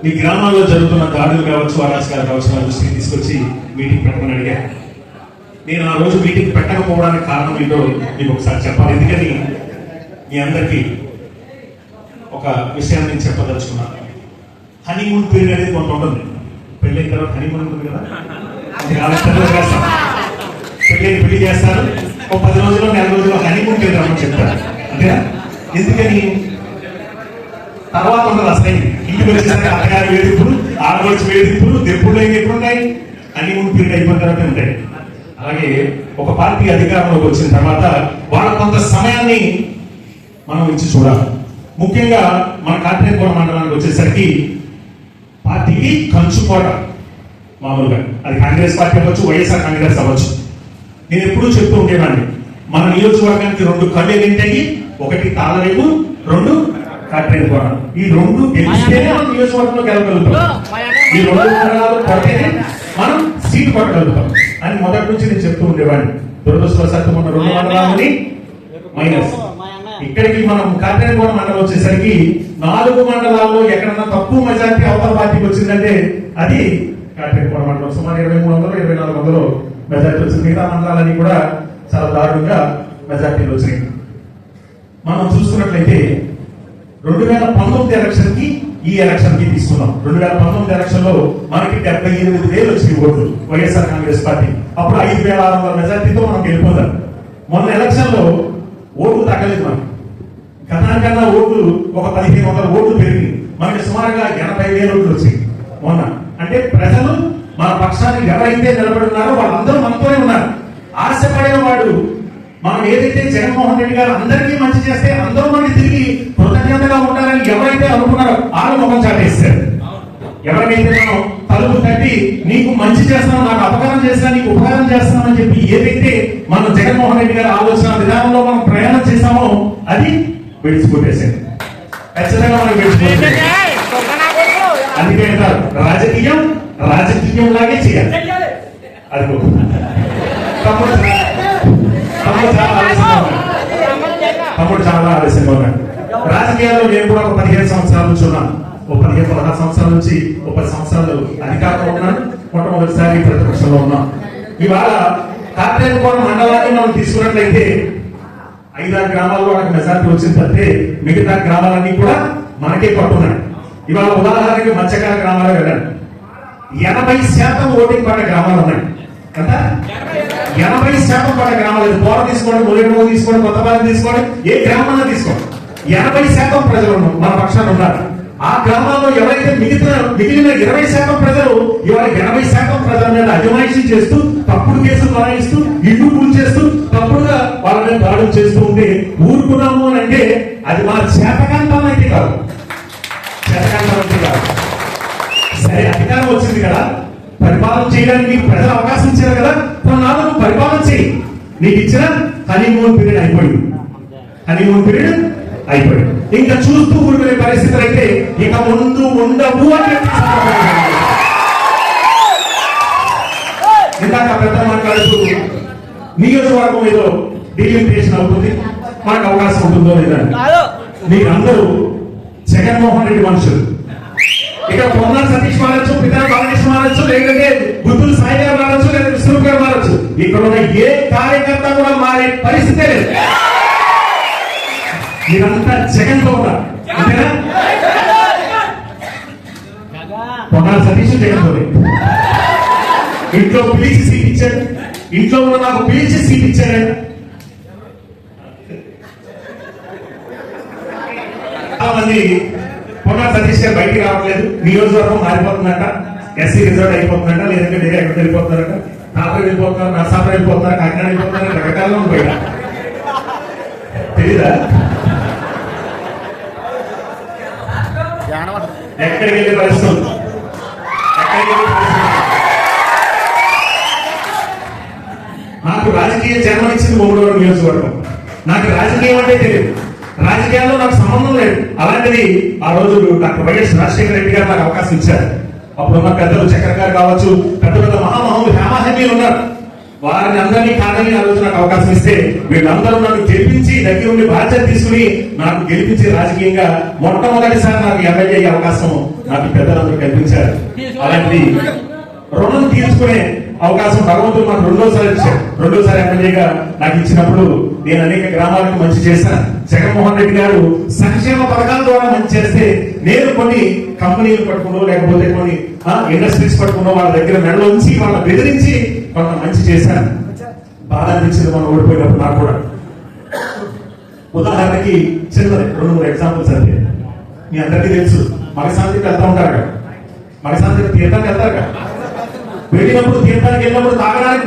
మీ గ్రామాల్లో జరుగుతున్న దాడులు కావచ్చు, అరాచకాలు కావచ్చు నా దృష్టికి తీసుకొచ్చి మీటింగ్ పెట్టమని అడిగాను. నేను ఆ రోజు మీటింగ్ పెట్టకపోవడానికి కారణం ఏంటో మీకు ఒకసారి చెప్పాలి. ఎందుకని మీ అందరికీ ఒక విషయాన్ని నేను చెప్పదలుచుకున్నాను. హనీమూన్ పీరియడ్ అనేది కొంత ఉంటుంది. పెళ్ళైన తర్వాత హనీమూన్ ఉంటుంది కదా, పెళ్లి చేస్తారు. ఒక 10 రోజుల్లో 4 రోజుల్లో హనీమూన్ పీరియడ్ రమ్మని చెప్తారు అంతేనా? ఎందుకని తర్వాత ఉండదు అసలు. ఇంటికి వచ్చేసరికి అత్తగారి వేధింపులు, ఆడవచ్చు వేధింపులు, దెప్పులు ఎప్పుడు ఉంటాయి? హనీమూన్ పీరియడ్ అయిపోయిన తర్వాత ఉంటాయి. అలాగే ఒక పార్టీ అధికారంలోకి వచ్చిన తర్వాత వాళ్ళ కొంత సమయాన్ని మనం ఇచ్చి చూడాలి. ముఖ్యంగా మన కాకినాడ మండలానికి వచ్చేసరికి పార్టీకి కంచుకోట మామూలుగా. అది కాంగ్రెస్ పార్టీ అవ్వచ్చు, వైఎస్ఆర్ కాంగ్రెస్ అవ్వచ్చు. నేను ఎప్పుడూ చెప్తూ ఉండేవాడిని, మన నియోజకవర్గానికి 2 కళ్ళు ఏంటాయి, ఒకటి తాళరేపు, 2 కాకినాడ కోట. ఈ 2 గెలిస్తేనే మనం నియోజకవర్గంలో గెలగలుగుతాం. ఈ 2 మండలాలు కొట్టేనే మనం సీటు కొట్టగలుగుతాం అని మొదటి నుంచి నేను చెప్తూ ఉండేవాడిని. దురదృష్టవశాత్తు మన 2 మండలాలని మైనస్. ఇక్కడికి మనం కాకినాడ మండలం వచ్చేసరికి 4 మండలాల్లో ఎక్కడన్నా తక్కువ మెజార్టీ అవతల పార్టీకి వచ్చిందంటే అది కాకినాడ మండలం. సుమారు 2300-2400 మెజార్టీ వచ్చింది. మిగతా మండలాలన్నీ కూడా చాలా దారుణంగా మెజార్టీలు వచ్చినాయి. మనం చూసుకున్నట్లయితే 2019 ఎలక్షన్ కి ఈ ఎలక్షన్ కి తీసుకున్నాం. 2019 ఎలక్షన్ లో మనకి 78,000 వచ్చినాయి ఓట్లు వైఎస్ఆర్ కాంగ్రెస్ పార్టీ. అప్పుడు 5,600 మెజార్టీతో మనం గెలిపోదాం. మొన్న ఎలక్షన్ లో ఓట్లు తగ్గలేదు. మనకి గతానికన్నా ఓట్లు ఒక 1,500 ఓట్లు పెరిగి మనకి సుమారుగా 80,000 ఓట్లు వచ్చాయి మొన్న. అంటే ప్రజలు మన పక్షాన్ని ఎవరైతే నిలబడి ఉన్నారో వాళ్ళందరూ మనతోనే ఉన్నారు. ఆశపడిన వాడు మనం ఏదైతే జగన్మోహన్ రెడ్డి గారు అందరికీ మంచి చేస్తే అందరూ మనకి తిరిగి కృతజ్ఞతగా ఉండాలని ఎవరైతే అనుకున్నారో వాళ్ళు ముఖం చాటేస్తారు. ఎవరికైతే మనం తలుపు తట్టి నీకు మంచి చేస్తాను, నాకు అపకారం చేస్తాను, నీకు ఉపకారం చేస్తానని చెప్పి ఏదైతే మనం జగన్మోహన్ రెడ్డి గారి ఆలోచన విధానంలో మనం ప్రయాణం చేశామో అది విడిచిపెట్టేసాడు. ఖచ్చితంగా మనం విడిచిపెట్టేసాం. అందుకే అంటారు రాజకీయం రాజకీయంలాగే చేయాలి. అది తమ్ముడు చాలా ఆలస్యంగా ఉన్నాడు. రాజకీయాల్లో నేను కూడా ఒక 15 సంవత్సరాల నుంచి ఉన్నాను. ఒక 15-16 సంవత్సరాల నుంచి 10 సంవత్సరాలు అధికారంలో ఉన్నాను. మొట్టమొదటిసారి ప్రతిపక్షంలో ఉన్నాను. ఇవాళ కాకినాడ మండలాన్ని మనం తీసుకున్నట్లయితే 5-6 గ్రామాల్లో మనకు మెజార్టీ వచ్చిందంటే మిగతా గ్రామాలన్నీ కూడా మనకే పట్టున్నాయి. ఇవాళ ఉదాహరణకి మత్స్యకార గ్రామాలు వెళ్ళండి, 80% ఓటింగ్ పడ్డ గ్రామాలు ఉన్నాయి కదా. 80% పడ్డ గ్రామాలు. పోర తీసుకోండి, మురళి తీసుకోండి, కొత్తపాలెం తీసుకోండి, ఏ గ్రామాల్లో తీసుకోండి, 80% ప్రజలు మన పక్షాన్ని ఉన్నారు. ఆ గ్రామాల్లో ఎవరైతే మిగిలిన 20% ప్రజలు ఇవాళ 80% ప్రజల మీద అజమాయిషీ చేస్తూ, తప్పుడు కేసులు బనాయిస్తూ, ఇల్లు కూల్చేస్తూ, తప్పుడుగా వాళ్ళ మీద దాడులు చేస్తూ ఉంటే ఊరుకున్నాము అని అంటే అది మన చేతకాంతం అయితే కాదు. చేతకాంతం అయితే కాదు. సరే, అధికారం వచ్చింది కదా, పరిపాలన చేయడానికి నీకు ప్రజలు అవకాశం ఇచ్చారు కదా, కొన్నాళ్ళు నువ్వు పరిపాలన చేయి. నీకు ఇచ్చిన హనీమూన్ పీరియడ్ అయిపోయింది. హనీమూన్ పీరియడ్ అయిపోయింది. ఇంకా చూస్తూ ఊరుకునే పరిస్థితులు అయితే ఇక ముందు ఉండవు అని ఇందాక పెద్ద మాట్లాడుతూ నియోజకవర్గం ఏదో డిలిమిటేషన్ అవుతుంది, మనకు అవకాశం ఉంటుందో లేదని. మీరందరూ జగన్మోహన్ రెడ్డి మనుషులు. ఇక పొన్నా సతీష్ మారచ్చు, పితా బాలకృష్ణ మారచ్చు, లేదంటే గుత్తులు సాయి గారు మారచ్చు, లేదా విష్ణు గారు మారచ్చు. ఇక్కడ ఉన్న ఏ కార్యకర్త కూడా మారే పరిస్థితే లేదు. మీరంతా జగన్ తో ఉన్నారు అంతేనా? పొన్నా సతీష్ జగన్ తోనే. ఇంట్లో పిలిచి సీట్ ఇచ్చాడు, ఇంట్లో ఉన్న నాకు పిలిచి సీట్ ఇచ్చాడు. మంది పొన్నా సతీష్ గారు బయటికి రావట్లేదు, నియోజకవర్గం మారిపోతుందట, ఎస్సీ రిజర్వ్ అయిపోతుందట, లేదంటే వేరే ఎక్కడ వెళ్ళిపోతున్నారట, నాపై వెళ్ళిపోతున్నారు, నర్సాపై వెళ్ళిపోతున్నారు, కాకినాడ వెళ్ళిపోతున్నారు, రకరకాలలో బయట తెలీదా? ఎక్కడికి వెళ్ళే పరిస్థితులు, నాకు రాజకీయ జన్మనిచ్చింది 3వ నియోజకవర్గం. నాకు రాజకీయం అంటే తెలియదు, రాజకీయాల్లో నాకు సంబంధం లేదు. అలాంటిది ఆ రోజు డాక్టర్ వైఎస్ రాజశేఖర రెడ్డి గారు నాకు అవకాశం ఇచ్చారు. అప్పుడున్న పెద్దలు చక్ర గారు కావచ్చు, పెద్ద పెద్ద మహామహులు హేమాహేమీలు ఉన్నారు. వారిని అందరినీ కాదని ఆ రోజు నాకు అవకాశం ఇస్తే వీళ్ళందరూ నన్ను గెలిపించి దగ్గర ఉండి బాధ్యత తీసుకుని నాకు గెలిపించి రాజకీయంగా మొట్టమొదటిసారి నాకు ఎమ్మెల్యే అయ్యే అవకాశం నాకు పెద్దలందరూ కల్పించారు. అలాంటి రుణం తీర్చుకునే అవకాశం భగవంతుడు నాకు రెండోసారి ఇచ్చాడు. రెండోసారి ఎమ్మెల్యేగా నాకు ఇచ్చినప్పుడు నేను అనేక గ్రామాలకు మంచి చేశాను. జగన్మోహన్ రెడ్డి గారు సంక్షేమ పథకాల ద్వారా మంచి చేస్తే నేను కొన్ని కంపెనీలు పట్టుకున్నా లేకపోతే కొన్ని ఇండస్ట్రీస్ పట్టుకున్నా వాళ్ళ దగ్గర మెడలో ఉంచి వాళ్ళ బెదిరించి కొంత మంచి చేశాను. బాధ అనిపించింది మనం ఓడిపోయినప్పుడు నాకు కూడా. ఉదాహరణకి చిన్నది 2-3 ఎగ్జాంపుల్స్ అంటే మీ అందరికీ తెలుసు, మగశాంతికి వెళ్తా ఉంటారు కదా, మగశాంతికి తీర్థానికి వెళ్తారు కదా, వెళ్ళినప్పుడు తీర్థానికి వెళ్ళినప్పుడు తాగడానికి